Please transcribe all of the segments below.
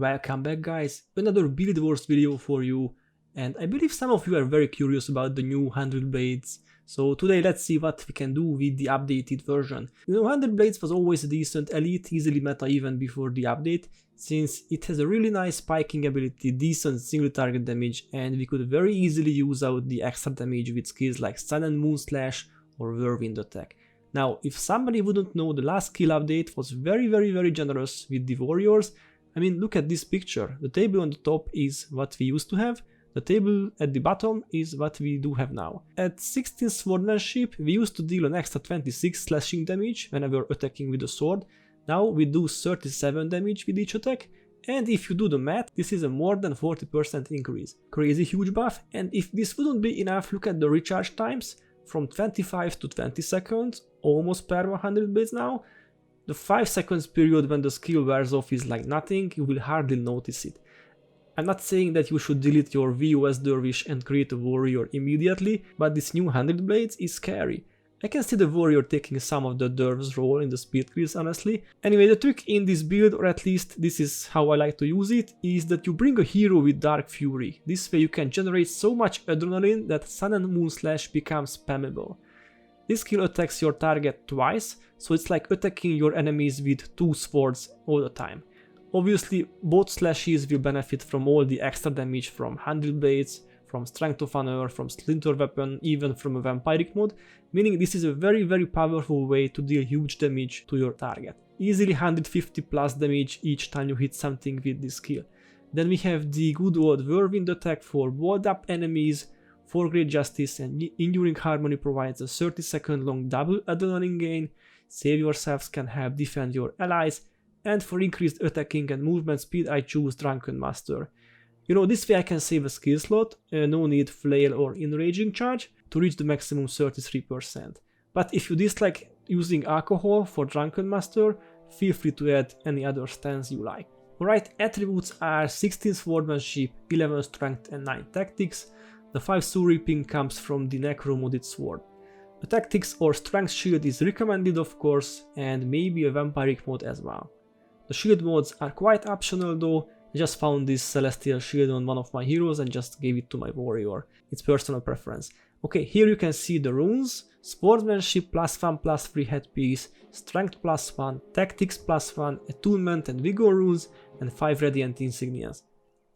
Welcome back guys, another Build Wars video for you, and I believe some of you are very curious about the new 100 blades. So today let's see what we can do with the updated version. 100 blades was always a decent elite, easily meta even before the update, since it has a really nice spiking ability, decent single target damage, and we could very easily use out the extra damage with skills like Sun and Moon Slash or Whirlwind Attack. Now, if somebody wouldn't know, the last skill update was very generous with the warriors. I mean, look at this picture. The table on the top is what we used to have. The table at the bottom is what we do have now. At 16 swordsmanship, we used to deal an extra 26 slashing damage whenever attacking with a sword. Now we do 37 damage with each attack. And if you do the math, this is a more than 40% increase. Crazy huge buff. And if this wouldn't be enough, look at the recharge times. From 25 to 20 seconds, almost per 100 blades now. The 5 seconds period when the skill wears off is like nothing, you will hardly notice it. I'm not saying that you should delete your VOS dervish and create a warrior immediately, but this new 100 blades is scary. I can see the warrior taking some of the derv's role in the speed kills, honestly. Anyway, the trick in this build, or at least this is how I like to use it, is that you bring a hero with Dark Fury. This way you can generate so much adrenaline that Sun and Moon Slash becomes spammable. This skill attacks your target twice, so it's like attacking your enemies with 2 swords all the time. Obviously, both slashes will benefit from all the extra damage from 100 blades, from Strength of Honor, from Splinter Weapon, even from a Vampiric mode, meaning this is a very powerful way to deal huge damage to your target. Easily 150 plus damage each time you hit something with this skill. Then we have the good old Whirlwind Attack for walled up enemies. For Great Justice and Enduring Harmony provides a 30-second long double adrenaline gain. Save yourselves can help defend your allies. And for increased attacking and movement speed, I choose Drunken Master. This way I can save a skill slot, no need Flail or Enraging Charge to reach the maximum 33%. But if you dislike using alcohol for Drunken Master, feel free to add any other stance you like. Alright, attributes are 16 swordsmanship, 11 strength and 9 tactics. The 5 soul reaping comes from the Necro modded sword. A tactics or strength shield is recommended of course, and maybe a vampiric mode as well. The shield mods are quite optional though. I just found this celestial shield on one of my heroes and just gave it to my warrior. It's personal preference. Okay, here you can see the runes: Sportsmanship +1/+3 headpiece, Strength +1, Tactics +1, Attunement and Vigor runes, and 5 Radiant insignias.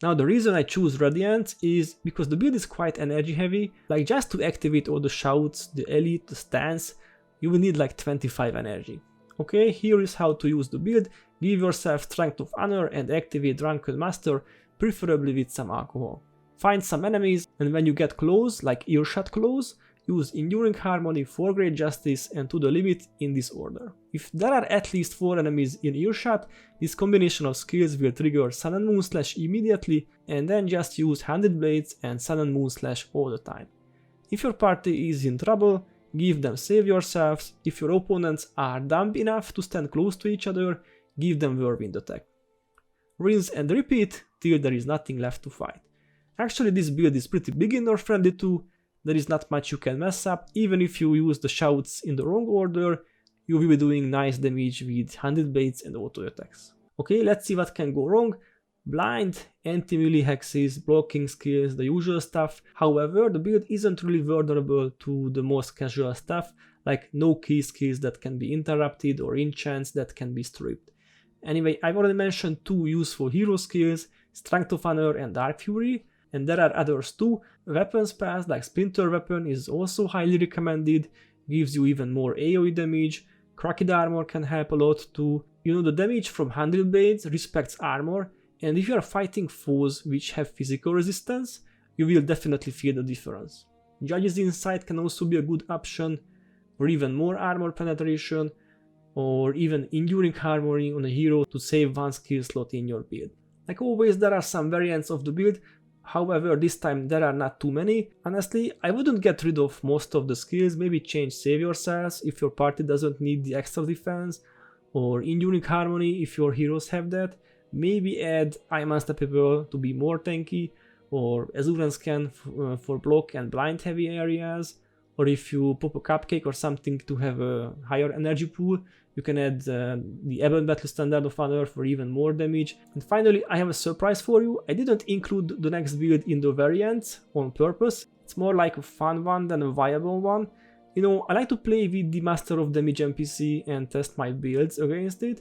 Now the reason I choose Radiant is because the build is quite energy heavy. Like, just to activate all the shouts, the elite, the stance, you will need like 25 energy. Okay, here is how to use the build. Give yourself Strength of Honor and activate Drunken Master, preferably with some alcohol. Find some enemies, and when you get close, like earshot close, use Enduring Harmony, for Great Justice and To the Limit in this order. If there are at least 4 enemies in earshot, this combination of skills will trigger Sun and Moon Slash immediately, and then just use 100 blades and Sun and Moon Slash all the time. If your party is in trouble, give them Save Yourselves. If your opponents are dumb enough to stand close to each other, give them Whirlwind Attack. Rinse and repeat till there is nothing left to fight. Actually, this build is pretty beginner friendly too. There is not much you can mess up. Even if you use the shouts in the wrong order, you will be doing nice damage with 100 blades and auto attacks. Okay, let's see what can go wrong. Blind, anti-melee hexes, blocking skills, the usual stuff. However, the build isn't really vulnerable to the most casual stuff, like no key skills that can be interrupted or enchants that can be stripped. Anyway, I've already mentioned 2 useful hero skills, Strength of Honor and Dark Fury, and there are others too. Weapon spells like Splinter Weapon is also highly recommended, gives you even more AoE damage. Crooked Armor can help a lot too. The damage from 100 blades respects armor, and if you are fighting foes which have physical resistance, you will definitely feel the difference. Judge's Insight can also be a good option, or even more armor penetration, or even Enduring Harmony on a hero to save 1 skill slot in your build. Like always, there are some variants of the build. However, this time there are not too many. Honestly, I wouldn't get rid of most of the skills, maybe change Save Yourselves if your party doesn't need the extra defense, or Enduring Harmony if your heroes have that. Maybe add I'm Unstoppable to be more tanky, or Azure Scan for block and blind heavy areas, or if you pop a cupcake or something to have a higher energy pool, You can add the Ebon Battle Standard of Honor for even more damage. And finally, I have a surprise for you. I didn't include the next build in the variant on purpose. It's more like a fun one than a viable one. You know, I like to play with the Master of Damage NPC and test my builds against it.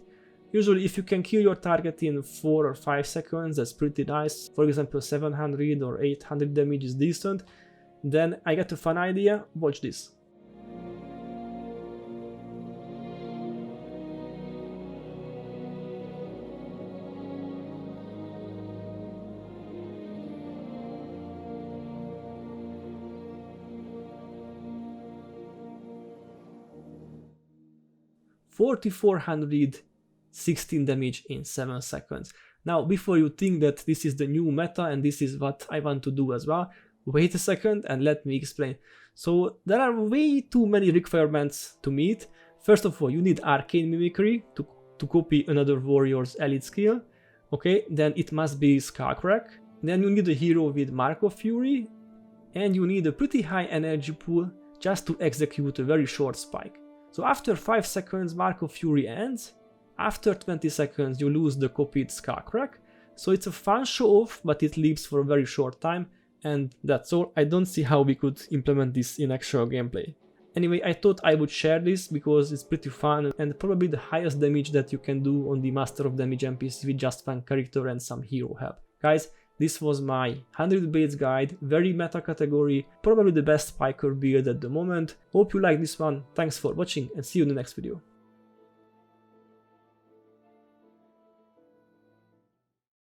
Usually if you can kill your target in 4 or 5 seconds, that's pretty nice. For example, 700 or 800 damage is decent. Then I get a fun idea. Watch this. $4,416 damage in 7 seconds. Now, before you think that this is the new meta and this is what I want to do as well, wait a second and let me explain. So there are way too many requirements to meet. First of all, you need arcane mimicry to copy another warrior's elite skill. Okay, then it must be Skullcrack. Then you need a hero with Mark of Fury, and you need a pretty high energy pool just to execute a very short spike. So after 5 seconds Mark of Fury ends, after 20 seconds you lose the copied Skullcrack. So it's a fun show off, but it lives for a very short time, and that's all. I don't see how we could implement this in actual gameplay. Anyway, I thought I would share this because it's pretty fun and probably the highest damage that you can do on the Master of Damage NPC with just one character and some hero help. Guys, this was my 100 Blades guide, very meta category, probably the best spiker build at the moment. Hope you like this one, thanks for watching and see you in the next video.